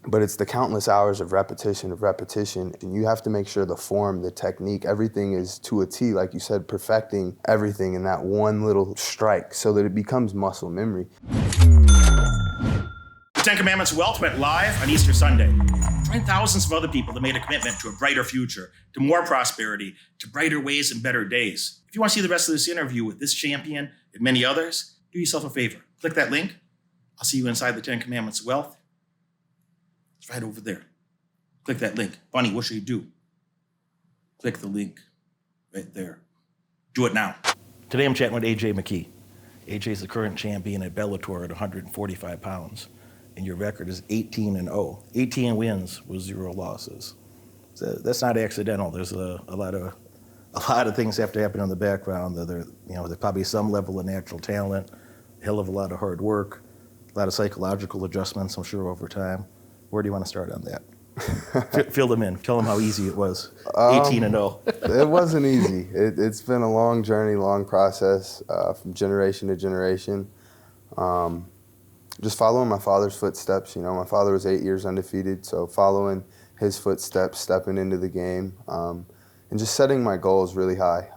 But it's the countless hours of repetition, and you have to make sure the form, the technique, everything is to a T, like you said, perfecting everything in that one little strike so that it becomes muscle memory. The Ten Commandments of Wealth went live on Easter Sunday. Join thousands of other people that made a commitment to a brighter future, to more prosperity, to brighter ways and better days. If you want to see the rest of this interview with this champion and many others, do yourself a favor. Click that link. I'll see you inside the Ten Commandments of Wealth. It's right over there. Click that link. Bunny, what should you do? Click the link right there. Do it now. Today I'm chatting with McKee. AJ is the current champion at Bellator at 145 pounds. And your record is 18-0. 18 wins with 0 losses. So that's not accidental. There's a lot of things have to happen in the background. There's probably some level of natural talent, a hell of a lot of hard work, a lot of psychological adjustments, I'm sure, over time. Where do you want to start on that? Fill them in. Tell them how easy it was. 18-0. It wasn't easy. It's been a long journey, long process from generation to generation. Just following my father's footsteps. My father was 8 years undefeated, so following his footsteps, stepping into the game, and just setting my goals really high.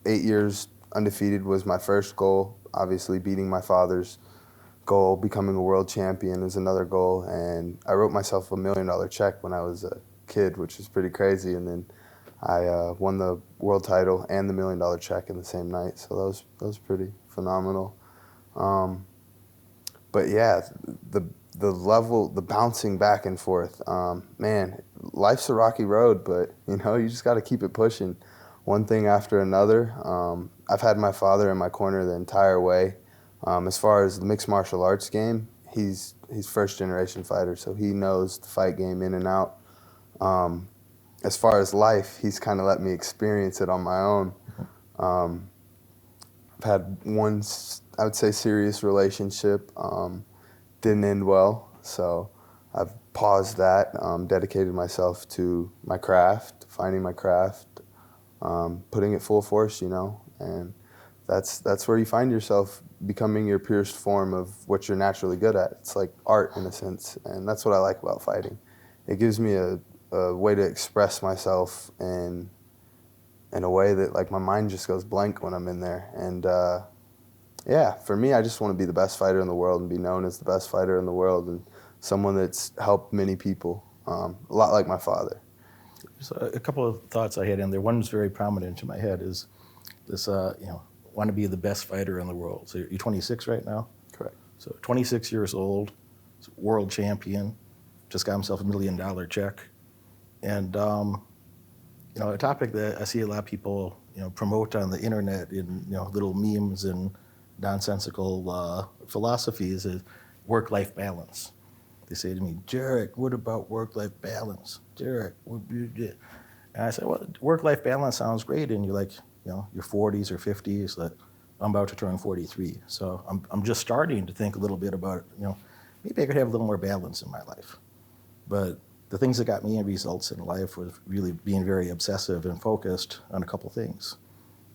8 years undefeated was my first goal. Obviously, beating my father's goal, becoming a world champion is another goal, and I wrote myself $1 million check when I was a kid, which is pretty crazy, and then I won the world title and the $1 million check in the same night, so that was pretty phenomenal. But yeah, the level, the bouncing back and forth, man, life's a rocky road, but you just got to keep it pushing, one thing after another. I've had my father in my corner the entire way. As far as the mixed martial arts game, he's first generation fighter, so he knows the fight game in and out. As far as life, he's kind of let me experience it on my own. I've had one, I would say, serious relationship. Didn't end well, so I've paused that, dedicated myself to my craft, finding my craft, putting it full force, and that's where you find yourself becoming your purest form of what you're naturally good at. It's like art in a sense, and that's what I like about fighting. It gives me a way to express myself in a way that like my mind just goes blank when I'm in there. And yeah, for me, I just want to be the best fighter in the world and be known as the best fighter in the world and someone that's helped many people, a lot like my father. So a couple of thoughts I had in there. One that's very prominent in my head is this, want to be the best fighter in the world. So you're 26 right now? Correct. So 26 years old, world champion, just got himself $1 million check. And, a topic that I see a lot of people, promote on the internet in, little memes and nonsensical philosophies is work-life balance. They say to me, Derek, what about work-life balance? Derek, what do you do? And I said, well, work-life balance sounds great, and you're like, your 40s or 50s. That I'm about to turn 43, so I'm just starting to think a little bit about, maybe I could have a little more balance in my life. But the things that got me results in life was really being very obsessive and focused on a couple things.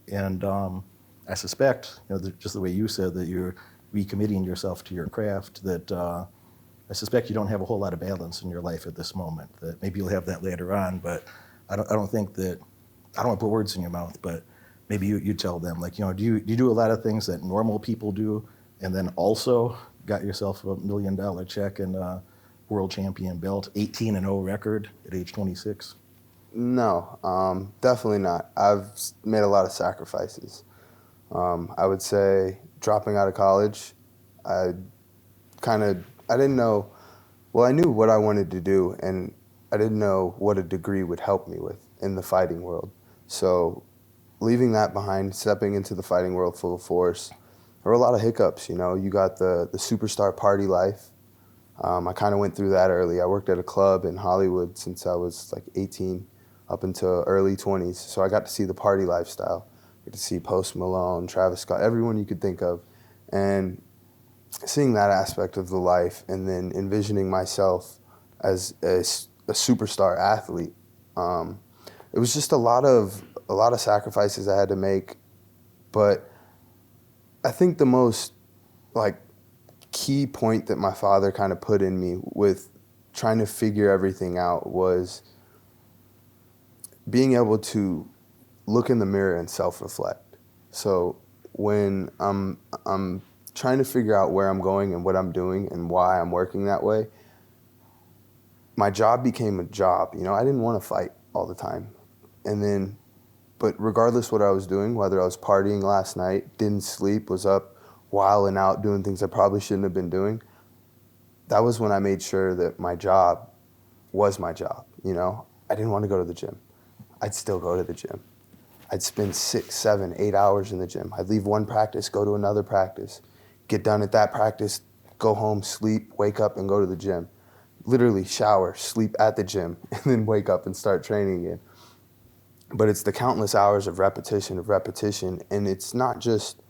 And I suspect, just the way you said that you're recommitting yourself to your craft, that I suspect you don't have a whole lot of balance in your life at this moment. That maybe you'll have that later on, but I don't think that, I don't want to put words in your mouth, but maybe you tell them, like, do you do a lot of things that normal people do, and then also got yourself $1 million check and a world champion belt, 18-0 record at age 26? No, definitely not. I've made a lot of sacrifices. I would say dropping out of college, I didn't know, well, I knew what I wanted to do, and I didn't know what a degree would help me with in the fighting world. So leaving that behind, stepping into the fighting world full of force, there were a lot of hiccups. You got the superstar party life. I kind of went through that early. I worked at a club in Hollywood since I was like 18 up until early 20s. So I got to see the party lifestyle. I got to see Post Malone, Travis Scott, everyone you could think of. And seeing that aspect of the life and then envisioning myself as a superstar athlete, it was just a lot of sacrifices I had to make. But I think the most key point that my father kind of put in me with trying to figure everything out was being able to look in the mirror and self-reflect. So when I'm trying to figure out where I'm going and what I'm doing and why I'm working that way, my job became a job. You know, I didn't want to fight all the time. And then, but regardless what I was doing, whether I was partying last night, didn't sleep, was up wilding out, doing things I probably shouldn't have been doing, that was when I made sure that my job was my job. You know, I didn't want to go to the gym. I'd still go to the gym. I'd spend 6, 7, 8 hours in the gym. I'd leave one practice, go to another practice, get done at that practice, go home, sleep, wake up, and go to the gym. Literally shower, sleep at the gym, and then wake up and start training again. But it's the countless hours of repetition, and it's not just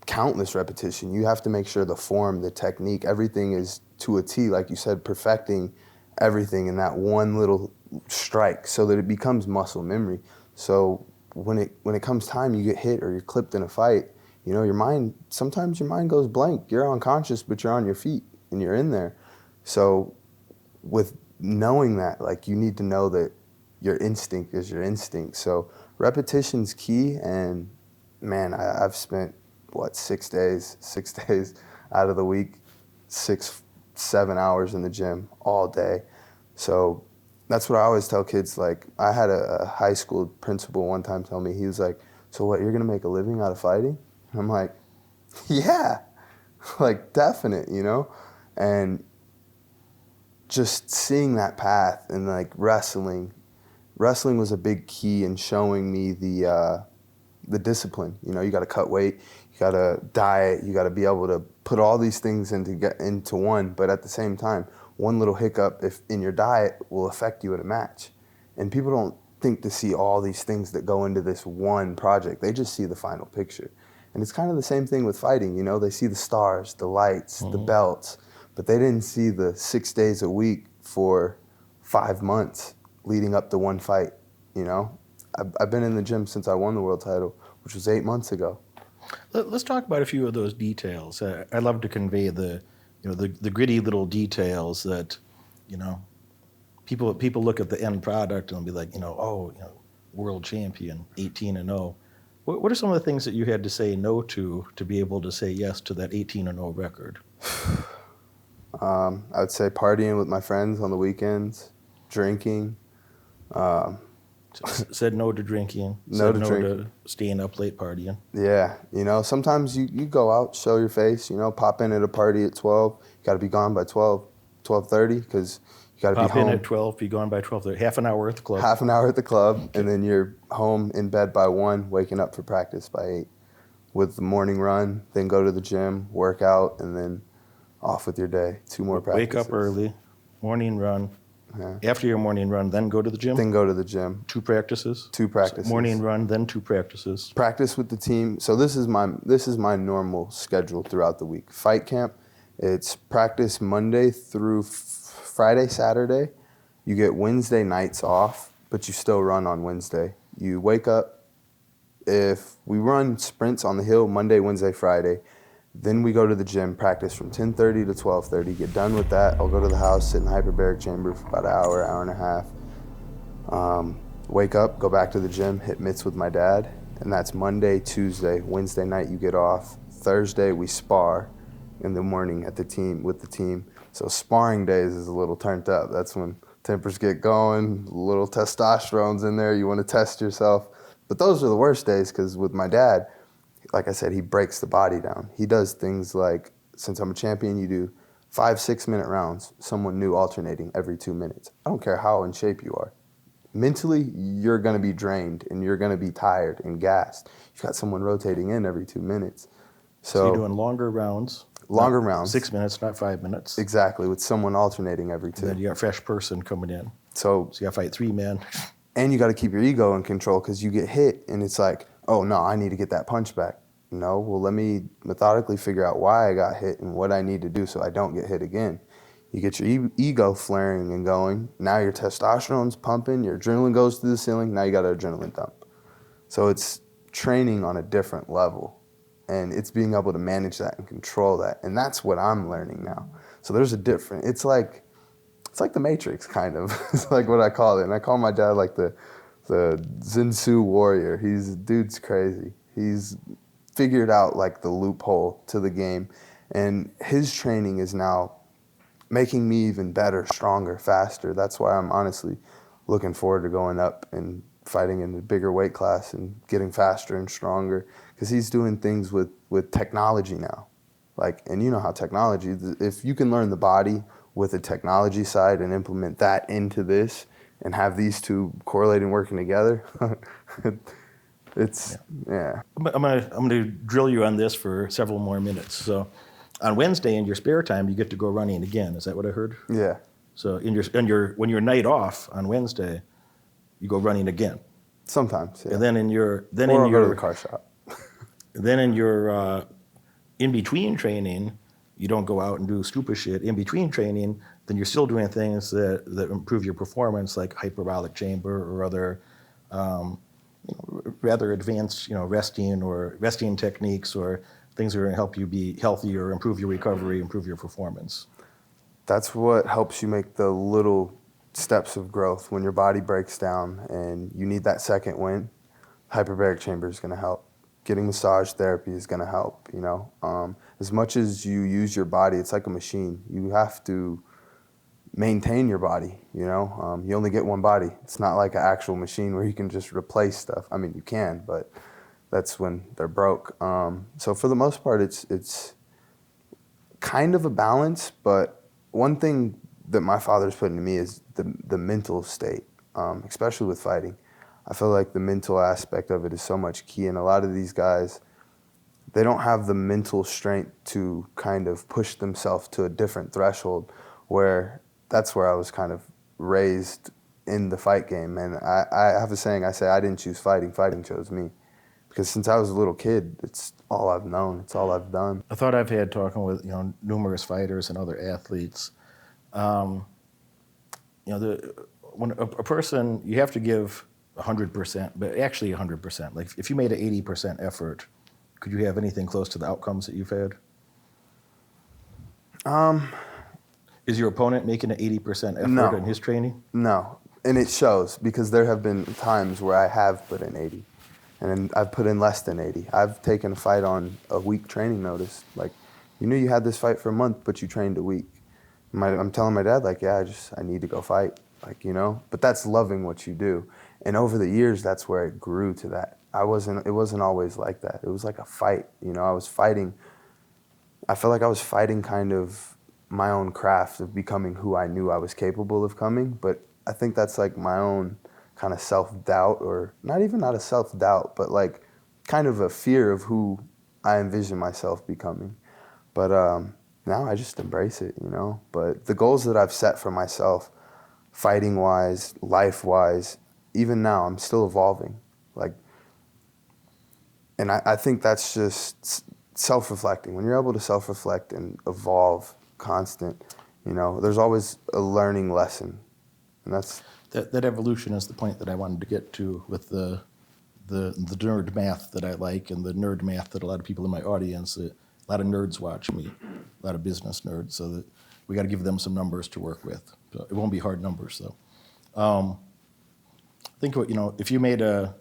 countless repetition. You have to make sure the form, the technique, everything is to a T, like you said, perfecting everything in that one little strike so that it becomes muscle memory. So when it comes time you get hit or you're clipped in a fight, you know, sometimes your mind goes blank. You're unconscious, but you're on your feet and you're in there. So with knowing that, like, you need to know that your instinct is your instinct. So repetition's key, and man, I've spent 6 days out of the week, 6, 7 hours in the gym all day. So that's what I always tell kids. Like, I had a high school principal one time tell me, he was like, so what, you're gonna make a living out of fighting? And I'm like, yeah, like, definite, you know? And just seeing that path, and like wrestling was a big key in showing me the discipline. You know, you got to cut weight, you got to diet, you got to be able to put all these things into one. But at the same time, one little hiccup in your diet will affect you at a match. And people don't think to see all these things that go into this one project. They just see the final picture. And it's kind of the same thing with fighting. You know, they see the stars, the lights, the belts, but they didn't see the 6 days a week for 5 months leading up to one fight. You know, I've been in the gym since I won the world title, which was 8 months ago. Let's talk about a few of those details. I love to convey the gritty little details that, you know, people look at the end product and they'll be like, world champion, 18-0. What are some of the things that you had to say no to be able to say yes to that 18-0 record? I would say partying with my friends on the weekends, drinking. Said no to drinking. To staying up late partying. Yeah, you know, sometimes you go out, show your face, you know, pop in at a party at 12. You got to be gone by 12:30 because you got to be home. Pop in at 12, be gone by 12:30. Half an hour at the club. Half an hour at the club, and then you're home in bed by 1, waking up for practice by 8. With the morning run, then go to the gym, work out, and then off with your day. 2 more practices. Wake up early, morning run. Yeah. After your morning run, then go to the gym? Then go to the gym. 2 practices? 2 practices. So morning run, then 2 practices. Practice with the team. So this is my normal schedule throughout the week. Fight camp, it's practice Monday through Friday, Saturday. You get Wednesday nights off, but you still run on Wednesday. You wake up. If we run sprints on the hill Monday, Wednesday, Friday, then we go to the gym, practice from 10:30 to 12:30. Get done with that. I'll go to the house, sit in the hyperbaric chamber for about an hour and a half. Wake up, go back to the gym, hit mitts with my dad, and that's Monday, Tuesday. Wednesday night you get off. Thursday we spar in the morning with the team. So sparring days is a little turned up. That's when tempers get going, a little testosterone's in there. You want to test yourself. But those are the worst days because with my dad, like I said, he breaks the body down. He does things like, since I'm a champion, you do 5-6 minute rounds, someone new alternating every 2 minutes. I don't care how in shape you are. Mentally, you're going to be drained and you're going to be tired and gassed. You've got someone rotating in every 2 minutes. So you're doing longer rounds. Longer rounds. 6 minutes, not 5 minutes. Exactly, with someone alternating every 2. And then you got a fresh person coming in. So you got to fight 3 men. And you got to keep your ego in control because you get hit and it's like, oh no, I need to get that punch back. No, well, let me methodically figure out why I got hit and what I need to do so I don't get hit again. You get your ego flaring and going. Now your testosterone's pumping, your adrenaline goes through the ceiling. Now you got an adrenaline dump. So it's training on a different level. and it's being able to manage that and control that. And that's what I'm learning now. So there's a different, it's like the Matrix, kind of. It's like what I call it. And I call my dad like the Zinsu warrior. Dude's crazy. He's figured out like the loophole to the game. And his training is now making me even better, stronger, faster. That's why I'm honestly looking forward to going up and fighting in a bigger weight class and getting faster and stronger, because he's doing things with technology now. Like, and you know how technology, if you can learn the body with the technology side and implement that into this and have these two correlating, working together, it's, yeah. I'm gonna drill you on this for several more minutes. So on Wednesday in your spare time, you get to go running again. Is that what I heard? Yeah. So when your night off on Wednesday, you go running again. Sometimes, yeah. And then Or I'll go to the car shop. Then in your in between training, you don't go out and do stupid shit. In between training, then you're still doing things that improve your performance, like hyperbolic chamber or other rather advanced, resting techniques, or things that are going to help you be healthy or improve your recovery, improve your performance. That's what helps you make the little steps of growth. When your body breaks down and you need that second win, hyperbaric chamber is going to help. Getting massage therapy is going to help. As much as you use your body, it's like a machine. You have to maintain your body. You only get one body. It's not like an actual machine where you can just replace stuff. I mean, you can, but that's when they're broke. So for the most part, it's kind of a balance. But one thing that my father's put into me is the mental state, especially with fighting. I feel like the mental aspect of it is so much key, and a lot of these guys, they don't have the mental strength to kind of push themselves to a different threshold, where that's where I was kind of raised in the fight game. And I have a saying, I say, I didn't choose fighting, fighting chose me. Because since I was a little kid, it's all I've known, it's all I've done. I thought I've had talking with numerous fighters and other athletes. When a person, you have to give 100%, but actually 100%. Like if you made an 80% effort, could you have anything close to the outcomes that you've had? Is your opponent making an 80% effort in his training? No, and it shows, because there have been times where I have put in 80, and then I've put in less than 80. I've taken a fight on a week training notice. Like, you knew you had this fight for a month, but you trained a week. I'm telling my dad, like, yeah, I need to go fight, but that's loving what you do. And over the years, that's where it grew to that. It wasn't always like that. It was like a fight, I was fighting. I felt like I was fighting kind of my own craft of becoming who I knew I was capable of coming. But I think that's like my own kind of self-doubt, or not a self-doubt, but like kind of a fear of who I envision myself becoming. But now I just embrace it, But the goals that I've set for myself, fighting-wise, life-wise, even now, I'm still evolving. And I think that's just self-reflecting. When you're able to self-reflect and evolve constant, there's always a learning lesson. And that's... That evolution is the point that I wanted to get to with the nerd math that I like, and the nerd math that a lot of people in my audience, a lot of nerds watch me, a lot of business nerds, so that we got to give them some numbers to work with. So it won't be hard numbers, though. Think if you made a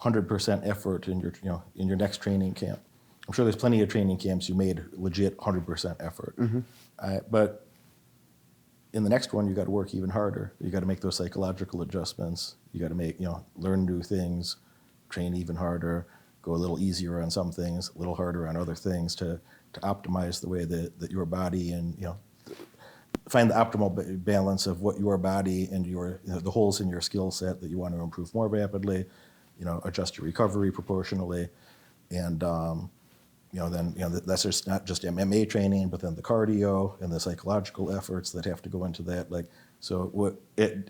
100% effort in your next training camp. I'm sure there's plenty of training camps you made legit 100% effort. Mm-hmm. But in the next one, you got to work even harder. You got to make those psychological adjustments. You got to learn new things, train even harder, go a little easier on some things, a little harder on other things to optimize the way that your body and find the optimal balance of what your body and the holes in your skill set that you want to improve more rapidly, adjust your recovery proportionally, and that's just not just MMA training, but then the cardio and the psychological efforts that have to go into that.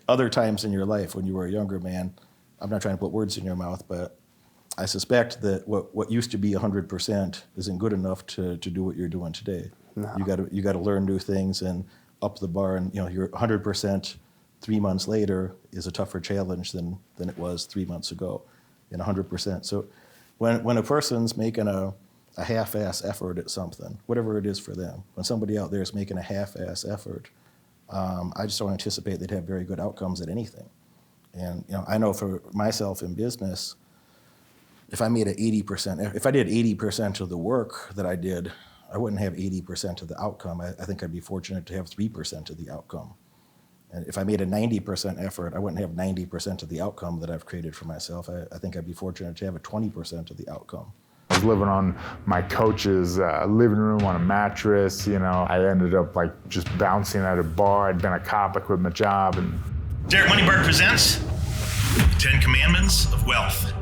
Other times in your life when you were a younger man, I'm not trying to put words in your mouth, but I suspect that what used to be 100% isn't good enough to do what you're doing today. No. You got to learn new things and up the bar, and your 100% 3 months later is a tougher challenge than it was 3 months ago, and 100%. So when a person's making a a half-ass effort at something, whatever it is for them. When somebody out there is making a half-ass effort, I just don't anticipate they'd have very good outcomes at anything. And I know for myself in business, if I made if I did 80% of the work that I did, I wouldn't have 80% of the outcome. I think I'd be fortunate to have 3% of the outcome. And if I made a 90% effort, I wouldn't have 90% of the outcome that I've created for myself. I think I'd be fortunate to have a 20% of the outcome. I was living on my coach's living room on a mattress. I ended up just bouncing at a bar. I'd been a cop. I quit my job. And Derek Moneyberg presents 10 Commandments of Wealth.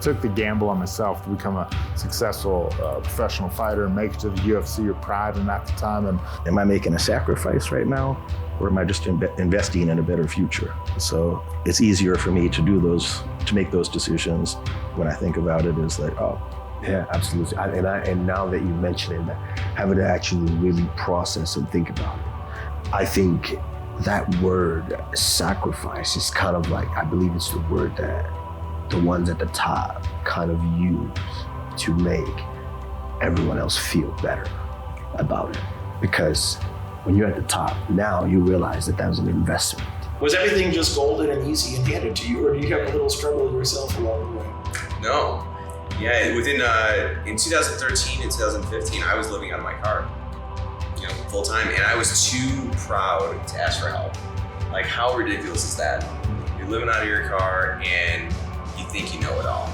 Took the gamble on myself to become a successful professional fighter and make it to the UFC or Pride. And at the time, am I making a sacrifice right now, or am I just investing in a better future? So it's easier for me to make those decisions when I think about it is like, oh. Yeah, absolutely. And now that you mention it, having to actually really process and think about it, I think that word sacrifice is kind of like, I believe it's the word that the ones at the top kind of use to make everyone else feel better about it. Because when you're at the top, now you realize that was an investment. Was everything just golden and easy and handed to you, or do you have a little struggle yourself along the way? No. Yeah, in 2013 and 2015, I was living out of my car, full time, and I was too proud to ask for help. Like, how ridiculous is that? You're living out of your car and you think you know it all.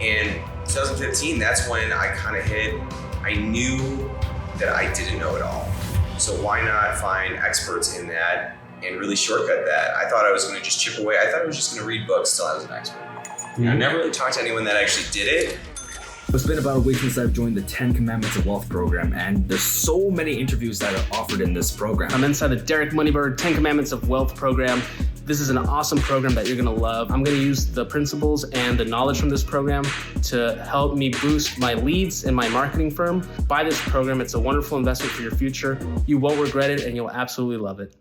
And 2015, that's when I kind of I knew that I didn't know it all. So why not find experts in that and really shortcut that? I thought I was going to just chip away. I thought I was just going to read books till I was an expert. Mm-hmm. I never really talked to anyone that actually did it. It's been about a week since I've joined the 10 Commandments of Wealth program, and there's so many interviews that are offered in this program. I'm inside the Derek Moneyberg 10 Commandments of Wealth program. This is an awesome program that you're gonna love. I'm gonna use the principles and the knowledge from this program to help me boost my leads in my marketing firm. Buy this program, it's a wonderful investment for your future. You won't regret it and you'll absolutely love it.